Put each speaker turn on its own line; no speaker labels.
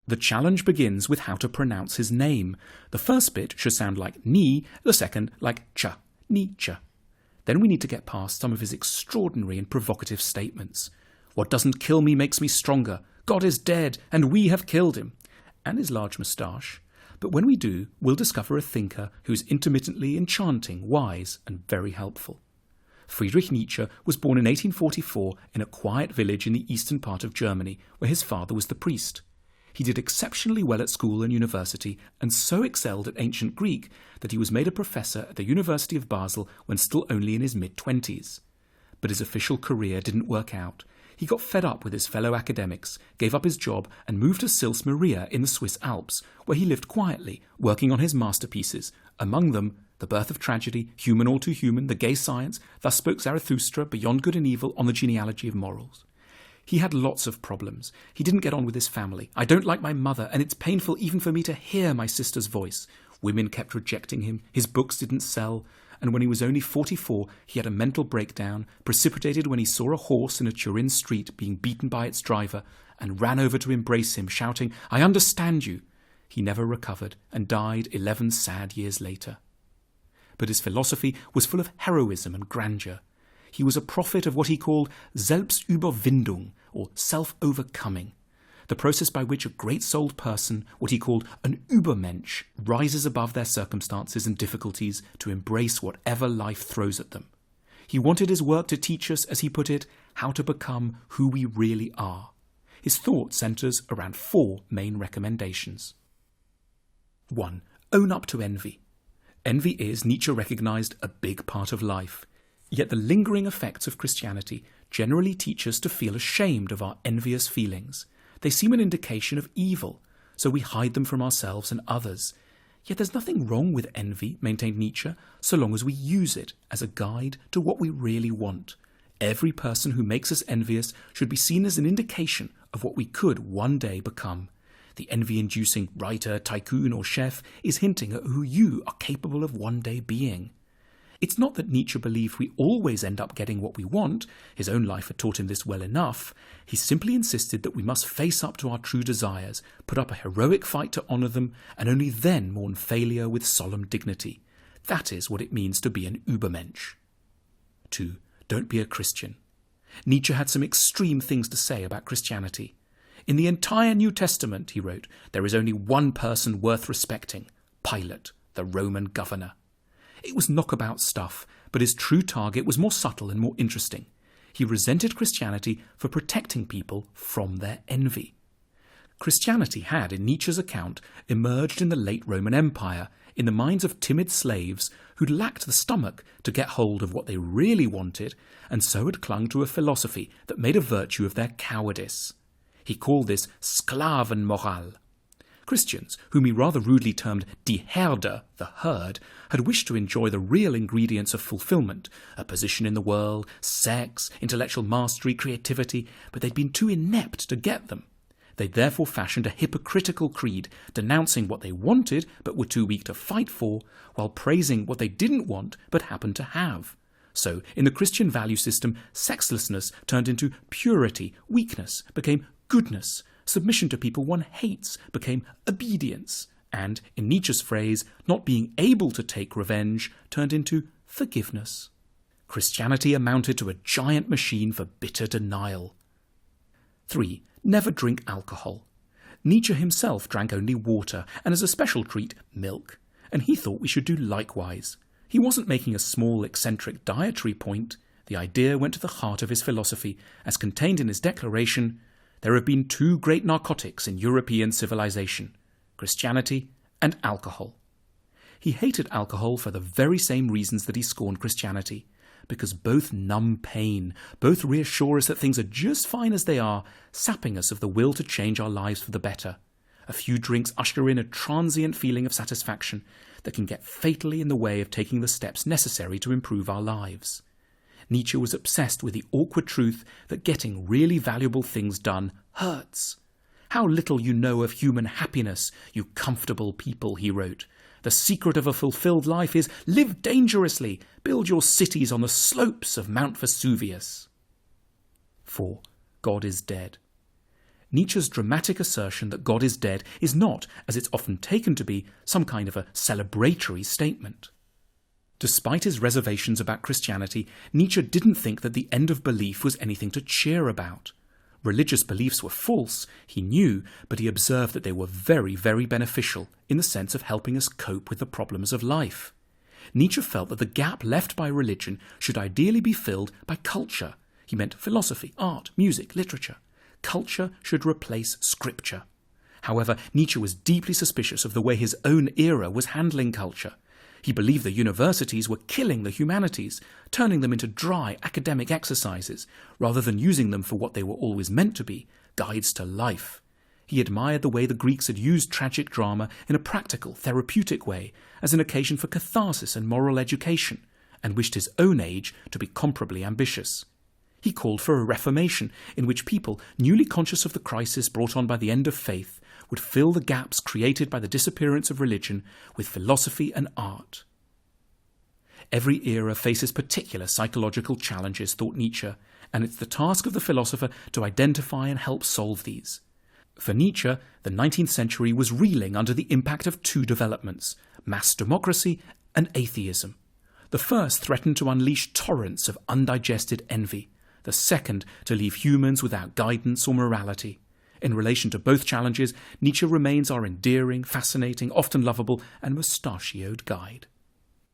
The challenge begins with how to pronounce his name. The first bit should sound like ni, the second like cha, Niytche. Then we need to get past some of his extraordinary and provocative statements. What doesn't kill me makes me stronger. God is dead, and we have killed him. And his large moustache. But when we do, we'll discover a thinker who's intermittently enchanting, wise, and very helpful. Friedrich Nietzsche was born in 1844 in a quiet village in the eastern part of Germany, where his father was the priest. He did exceptionally well at school and university, and so excelled at ancient Greek that he was made a professor at the University of Basel when still only in his mid-20s. But his official career didn't work out. He got fed up with his fellow academics, gave up his job, and moved to Sils Maria in the Swiss Alps, where he lived quietly, working on his masterpieces, among them The Birth of Tragedy, Human All Too Human, The Gay Science, Thus Spoke Zarathustra, Beyond Good and Evil, On the Genealogy of Morals. He had lots of problems. He didn't get on with his family. I don't like my mother, and it's painful even for me to hear my sister's voice. Women kept rejecting him, his books didn't sell, and when he was only 44, he had a mental breakdown, precipitated when he saw a horse in a Turin street being beaten by its driver, and ran over to embrace him, shouting, "I understand you." He never recovered, and died 11 sad years later. But his philosophy was full of heroism and grandeur. He was a prophet of what he called Selbstüberwindung, or self-overcoming, the process by which a great-souled person, what he called an Übermensch, rises above their circumstances and difficulties to embrace whatever life throws at them. He wanted his work to teach us, as he put it, how to become who we really are. His thought centres around 4 main recommendations. 1. Own up to envy. Envy is, Nietzsche recognised, a big part of life. Yet the lingering effects of Christianity generally teach us to feel ashamed of our envious feelings. They seem an indication of evil, so we hide them from ourselves and others. Yet there's nothing wrong with envy, maintained Nietzsche, so long as we use it as a guide to what we really want. Every person who makes us envious should be seen as an indication of what we could one day become. The envy-inducing writer, tycoon, or chef is hinting at who you are capable of one day being. It's not that Nietzsche believed we always end up getting what we want. His own life had taught him this well enough. He simply insisted that we must face up to our true desires, put up a heroic fight to honour them, and only then mourn failure with solemn dignity. That is what it means to be an Übermensch. 2. Don't be a Christian. Nietzsche had some extreme things to say about Christianity. In the entire New Testament, he wrote, there is only one person worth respecting, Pilate, the Roman governor. It was knockabout stuff, but his true target was more subtle and more interesting. He resented Christianity for protecting people from their envy. Christianity had, in Nietzsche's account, emerged in the late Roman Empire, in the minds of timid slaves who'd lacked the stomach to get hold of what they really wanted, and so had clung to a philosophy that made a virtue of their cowardice. He called this Sklavenmoral. Christians, whom he rather rudely termed die Herde, the herd, had wished to enjoy the real ingredients of fulfillment, a position in the world, sex, intellectual mastery, creativity, but they'd been too inept to get them. They'd therefore fashioned a hypocritical creed, denouncing what they wanted but were too weak to fight for, while praising what they didn't want but happened to have. So, in the Christian value system, sexlessness turned into purity, weakness became goodness, submission to people one hates became obedience, and, in Nietzsche's phrase, not being able to take revenge turned into forgiveness. Christianity amounted to a giant machine for bitter denial. 3. Never drink alcohol. Nietzsche himself drank only water, and as a special treat, milk, and he thought we should do likewise. He wasn't making a small, eccentric dietary point. The idea went to the heart of his philosophy, as contained in his declaration, "There have been 2 great narcotics in European civilization, Christianity and alcohol." He hated alcohol for the very same reasons that he scorned Christianity, because both numb pain, both reassure us that things are just fine as they are, sapping us of the will to change our lives for the better. A few drinks usher in a transient feeling of satisfaction that can get fatally in the way of taking the steps necessary to improve our lives. Nietzsche was obsessed with the awkward truth that getting really valuable things done hurts. "How little you know of human happiness, you comfortable people," he wrote. "The secret of a fulfilled life is live dangerously, build your cities on the slopes of Mount Vesuvius." 4. God is dead. Nietzsche's dramatic assertion that God is dead is not, as it's often taken to be, some kind of a celebratory statement. Despite his reservations about Christianity, Nietzsche didn't think that the end of belief was anything to cheer about. Religious beliefs were false, he knew, but he observed that they were very, very beneficial in the sense of helping us cope with the problems of life. Nietzsche felt that the gap left by religion should ideally be filled by culture. He meant philosophy, art, music, literature. Culture should replace scripture. However, Nietzsche was deeply suspicious of the way his own era was handling culture. He believed the universities were killing the humanities, turning them into dry academic exercises, rather than using them for what they were always meant to be, guides to life. He admired the way the Greeks had used tragic drama in a practical, therapeutic way, as an occasion for catharsis and moral education, and wished his own age to be comparably ambitious. He called for a reformation in which people, newly conscious of the crisis brought on by the end of faith, would fill the gaps created by the disappearance of religion with philosophy and art. Every era faces particular psychological challenges, thought Nietzsche, and it's the task of the philosopher to identify and help solve these. For Nietzsche, the 19th century was reeling under the impact of two developments, mass democracy and atheism. The first threatened to unleash torrents of undigested envy, the second to leave humans without guidance or morality. In relation to both challenges, Nietzsche remains our endearing, fascinating, often lovable and mustachioed guide.